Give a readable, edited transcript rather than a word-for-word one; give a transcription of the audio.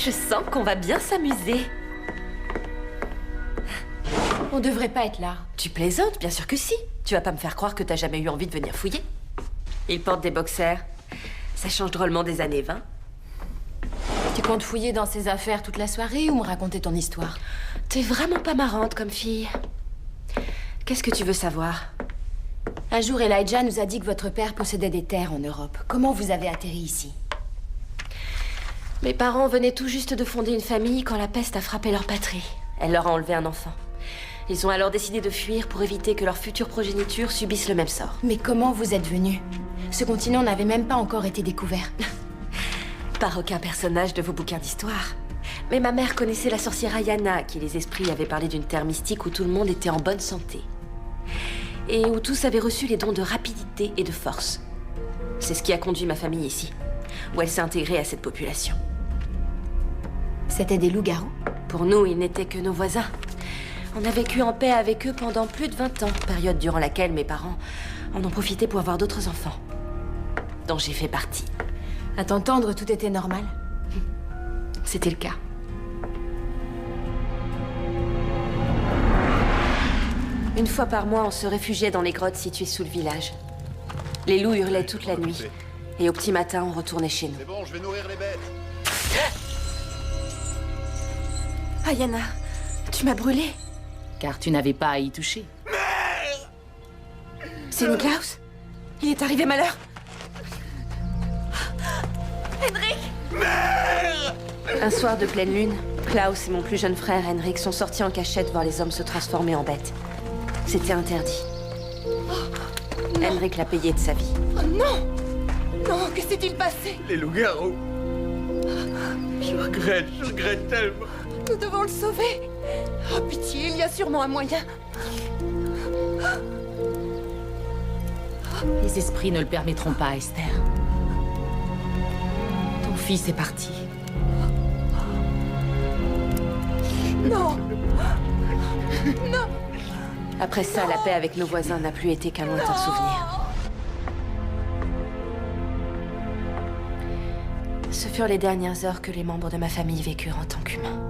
Je sens qu'on va bien s'amuser. On devrait pas être là. Tu plaisantes, bien sûr que si. Tu vas pas me faire croire que t'as jamais eu envie de venir fouiller. Il porte des boxers. Ça change drôlement des années 20. Tu comptes fouiller dans ses affaires toute la soirée ou me raconter ton histoire? T'es vraiment pas marrante comme fille. Qu'est-ce que tu veux savoir? Un jour, Elijah nous a dit que votre père possédait des terres en Europe. Comment vous avez atterri ici? Mes parents venaient tout juste de fonder une famille quand la peste a frappé leur patrie. Elle leur a enlevé un enfant. Ils ont alors décidé de fuir pour éviter que leur future progéniture subisse le même sort. Mais comment vous êtes venus? Ce continent n'avait même pas encore été découvert. Par aucun personnage de vos bouquins d'histoire. Mais ma mère connaissait la sorcière Ayana, à qui les esprits avaient parlé d'une terre mystique où tout le monde était en bonne santé. Et où tous avaient reçu les dons de rapidité et de force. C'est ce qui a conduit ma famille ici, où elle s'est intégrée à cette population. C'était des loups-garous? Pour nous, ils n'étaient que nos voisins. On a vécu en paix avec eux pendant plus de 20 ans, période durant laquelle mes parents en ont profité pour avoir d'autres enfants, dont j'ai fait partie. À t'entendre, tout était normal. C'était le cas. Une fois par mois, on se réfugiait dans les grottes situées sous le village. Les loups hurlaient toute la nuit. Et au petit matin, on retournait chez nous. C'est bon, je vais nourrir les bêtes. Ayana, tu m'as brûlé. Car tu n'avais pas à y toucher. C'est Niklaus? Il est arrivé malheur. Henrik! Un soir de pleine lune, Klaus et mon plus jeune frère Henrik sont sortis en cachette voir les hommes se transformer en bêtes. C'était interdit. Henrik l'a payé de sa vie. Oh non! Non, que s'est-il passé? Les loups-garous. Je regrette tellement. Nous devons le sauver. Oh, pitié, il y a sûrement un moyen. Les esprits ne le permettront pas, Esther. Ton fils est parti. Non! Non! Après ça, la paix avec nos voisins n'a plus été qu'un lointain souvenir. Ce furent les dernières heures que les membres de ma famille vécurent en tant qu'humains.